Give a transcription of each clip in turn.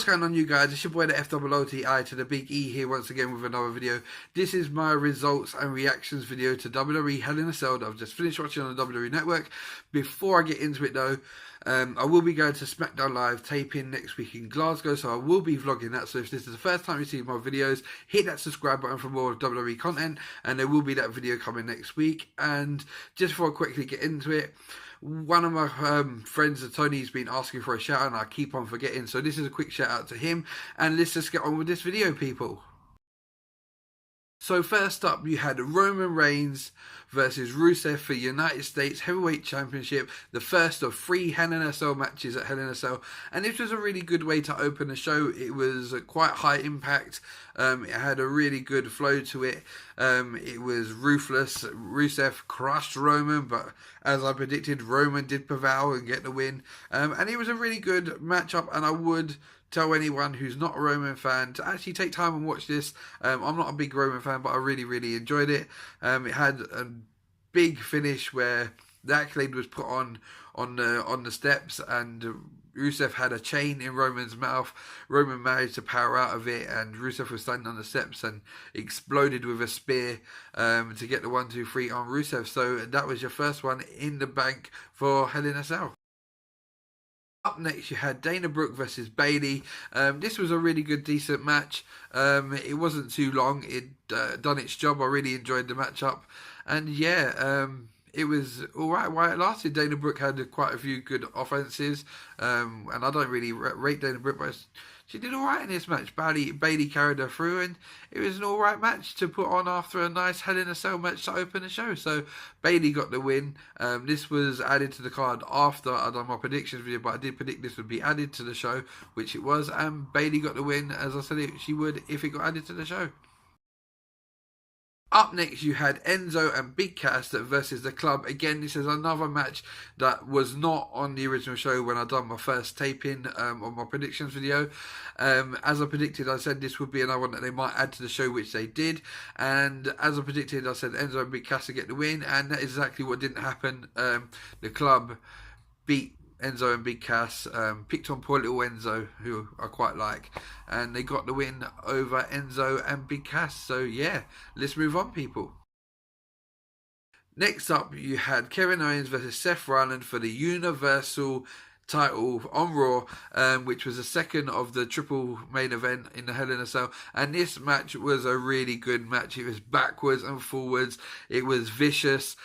What's going on, you guys? It's your boy the FOOTI to the big E here once again with another video. This is my results and reactions video to WWE Hell in a Cell that I've just finished watching on the WWE Network. Before I get into it though, I will be going to SmackDown Live taping next week in Glasgow, so I will be vlogging that. So if this is the first time you see my videos, hit that subscribe button for more WWE content, and there will be that video coming next week. And just before I quickly get into it, one of my friends, Tony's been asking for a shout out and I keep on forgetting, so this is a quick shout out to him, and let's just get on with this video, people. So first up, you had Roman Reigns versus Rusev for United States Heavyweight Championship, the first of 3 Hell in a Cell matches at Hell in a Cell, and this was a really good way to open the show. It was quite high impact, it had a really good flow to it, it was ruthless. Rusev crushed Roman, but as I predicted, Roman did prevail and get the win, and it was a really good matchup, and I would tell anyone who's not a Roman fan to actually take time and watch this. I'm not a big Roman fan, but I really enjoyed it. It had a big finish where the accolade was put on the steps, and Rusev had a chain in Roman's mouth. Roman managed to power out of it, and Rusev was standing on the steps and exploded with a spear to get the 1, 2, 3 on Rusev. So that was your first one in the bank for Hell in a Cell. Up next, you had Dana Brooke versus Bayley. This was a really good, decent match. It wasn't too long. It done its job. I really enjoyed the matchup, and yeah, it was alright while it lasted. Dana Brooke had quite a few good offenses, and I don't really rate Dana Brooke, but she did alright in this match. Bayley carried her through, and it was an alright match to put on after a nice Hell in a Cell match to open the show. So Bayley got the win. This was added to the card after I done my predictions video, but I did predict this would be added to the show, which it was, and Bayley got the win, as I said she would if it got added to the show. Up next, you had Enzo and Big Cass versus The Club. Again, this is another match that was not on the original show when I done my first taping on my predictions video. As I predicted, I said this would be another one that they might add to the show, which they did. And as I predicted, I said Enzo and Big Cass would get the win, and that is exactly what didn't happen. The Club beat Enzo and Big Cass, picked on poor little Enzo, who I quite like, and they got the win over Enzo and Big Cass. So yeah, let's move on, people. Next up, you had Kevin Owens versus Seth Rollins for the Universal title on Raw, which was the second of the triple main event in the Hell in a Cell, and this match was a really good match. It was backwards and forwards, it was vicious.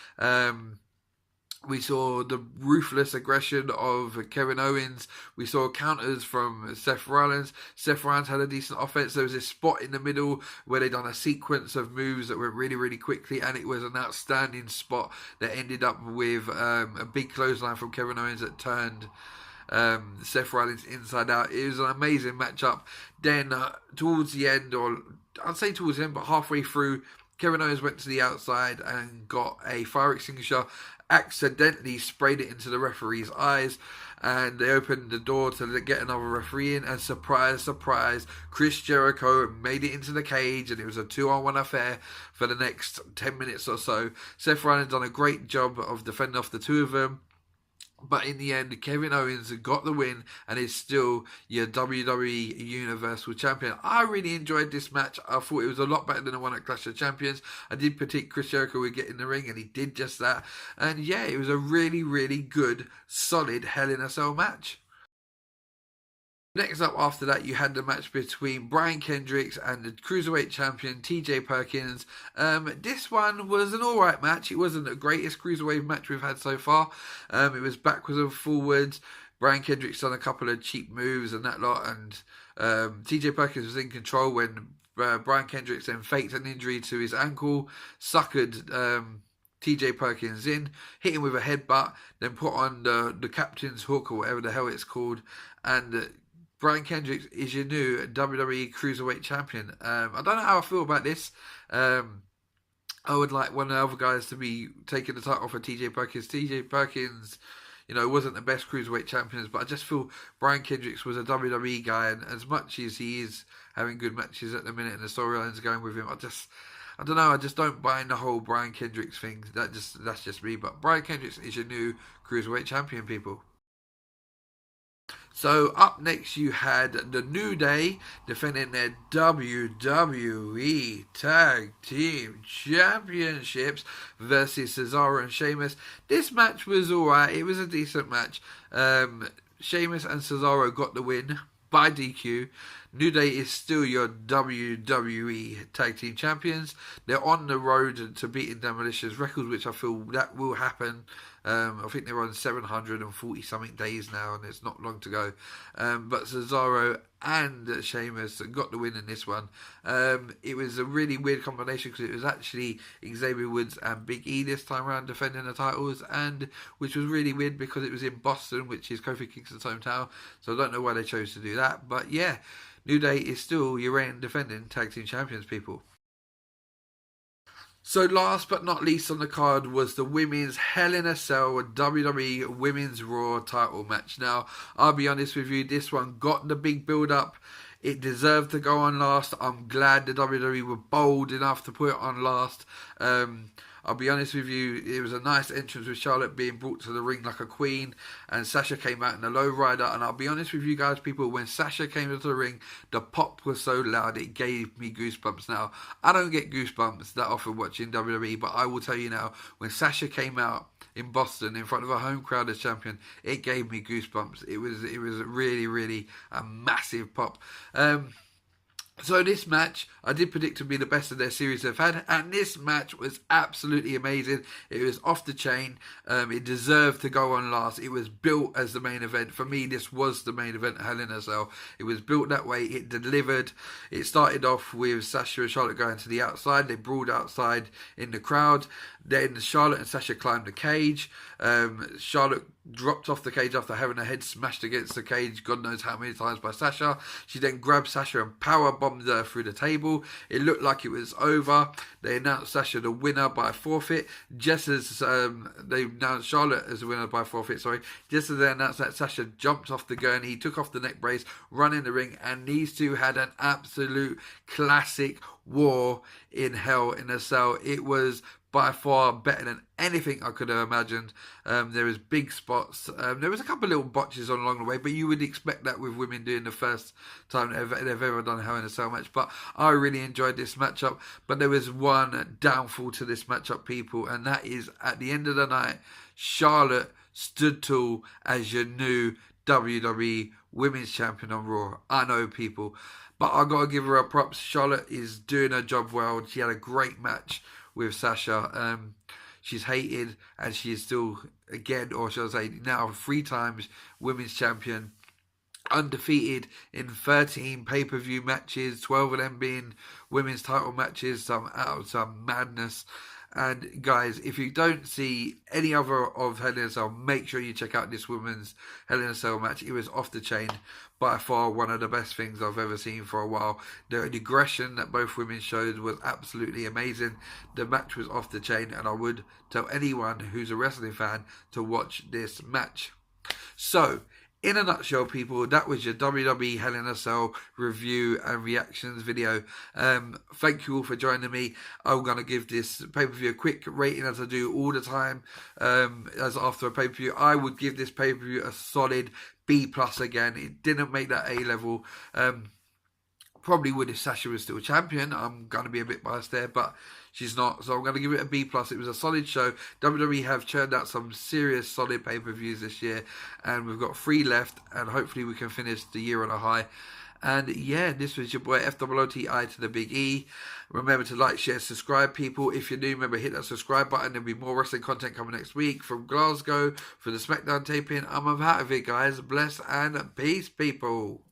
We saw the ruthless aggression of Kevin Owens. We saw counters from Seth Rollins. Seth Rollins had a decent offense. There was this spot in the middle where they done a sequence of moves that went really quickly, and it was an outstanding spot that ended up with a big clothesline from Kevin Owens that turned Seth Rollins inside out. It was an amazing matchup. Then towards the end, or I'd say towards the end, but halfway through, Kevin Owens went to the outside and got a fire extinguisher, accidentally sprayed it into the referee's eyes, and they opened the door to get another referee in, and surprise, Chris Jericho made it into the cage, and it was a 2-on-1 affair for the next 10 minutes or so. Seth Rollins done a great job of defending off the two of them, but in the end, Kevin Owens got the win and is still your WWE Universal Champion. I really enjoyed this match. I thought it was a lot better than the one at Clash of Champions. I did predict Chris Jericho would get in the ring, and he did just that. And yeah, it was a really good, solid Hell in a Cell match. Next up after that, you had the match between Brian Kendrick and the Cruiserweight Champion TJ Perkins. This one was an alright match. It wasn't the greatest Cruiserweight match we've had so far. It was backwards and forwards. Brian Kendrick's done a couple of cheap moves and that lot, and TJ Perkins was in control when Brian Kendrick then faked an injury to his ankle, suckered TJ Perkins in, hit him with a headbutt, then put on the captain's hook or whatever the hell it's called, and Brian Kendrick is your new WWE Cruiserweight Champion. I don't know how I feel about this. I would like one of the other guys to be taking the title for TJ Perkins. TJ Perkins, you know, wasn't the best Cruiserweight Champions, but I just feel Brian Kendrick was a WWE guy, and as much as he is having good matches at the minute and the storylines going with him, I don't know, I just don't buy in the whole Brian Kendrick thing. That's just me. But Brian Kendrick is your new Cruiserweight Champion, people. So up next you had the New Day defending their WWE Tag Team Championships versus Cesaro and Sheamus. This match was alright, it was a decent match. Sheamus and Cesaro got the win by DQ. New Day is still your WWE Tag Team Champions. They're on the road to beating Demolition's record, which I feel that will happen. I think they're on 740 something days now, and it's not long to go. But Cesaro and Sheamus got the win in this one. It was a really weird combination because it was actually Xavier Woods and Big E this time around defending the titles, and which was really weird because it was in Boston, which is Kofi Kingston's hometown. So I don't know why they chose to do that, but yeah, New Day is still your reigning defending tag team champions, people. So last but not least on the card was the women's Hell in a Cell WWE Women's Raw title match. Now, I'll be honest with you, this one got the big build-up. It deserved to go on last. I'm glad the WWE were bold enough to put it on last. I'll be honest with you, it was a nice entrance with Charlotte being brought to the ring like a queen, and Sasha came out in a low rider. And I'll be honest with you guys, people, when Sasha came into the ring, the pop was so loud it gave me goosebumps. Now, I don't get goosebumps that often watching WWE, but I will tell you now, when Sasha came out in Boston in front of a home crowd as champion, it gave me goosebumps. It was really, really a massive pop. So this match, I did predict to be the best of their series they've had, and this match was absolutely amazing. It was off the chain. It deserved to go on last. It was built as the main event. For me, this was the main event, Hell in a Cell. It was built that way. It delivered. It started off with Sasha and Charlotte going to the outside. They brawled outside in the crowd. Then Charlotte and Sasha climbed the cage. Charlotte dropped off the cage after having her head smashed against the cage, God knows how many times, by Sasha. She then grabbed Sasha and power bombed her through the table. It looked like it was over. They announced Sasha the winner by forfeit, just as they announced Charlotte as the winner by forfeit, just as they announced that Sasha jumped off the gurney, took off the neck brace, run in the ring, and these two had an absolute classic war in Hell in a Cell. It was by far better than anything I could have imagined. There was big spots. There was a couple of little botches along the way, but you would expect that with women doing the first time they've ever done a Hell in a Cell match. But I really enjoyed this matchup. But there was one downfall to this matchup, people, and that is at the end of the night, Charlotte stood tall as your new WWE Women's Champion on Raw. I know, people, but I got to give her a props. Charlotte is doing her job well. She had a great match with Sasha. She's hated, and she is still, again, or shall I say, now 3 times women's champion, undefeated in 13 pay-per-view matches, 12 of them being women's title matches, some madness. And guys, if you don't see any other of Hell in a Cell, make sure you check out this women's Hell in a Cell match. It was off the chain. By far one of the best things I've ever seen for a while. The aggression that both women showed was absolutely amazing. The match was off the chain, and I would tell anyone who's a wrestling fan to watch this match. So, in a nutshell, people, that was your WWE Hell in a Cell review and reactions video. Thank you all for joining me. I'm going to give this pay-per-view a quick rating, as I do all the time. As after a pay-per-view, I would give this pay-per-view a solid B+ again. It didn't make that A level. Probably would if Sasha was still champion. I'm going to be a bit biased there, but she's not, so I'm going to give it a B+. It was a solid show. WWE have churned out some serious solid pay-per-views this year, and we've got 3 left, and hopefully we can finish the year on a high. And yeah, this was your boy FOOTI to the Big E. Remember to like, share, subscribe, people. If you're new, remember hit that subscribe button. There'll be more wrestling content coming next week from Glasgow for the SmackDown taping. I'm out of it, guys. Bless and peace, people.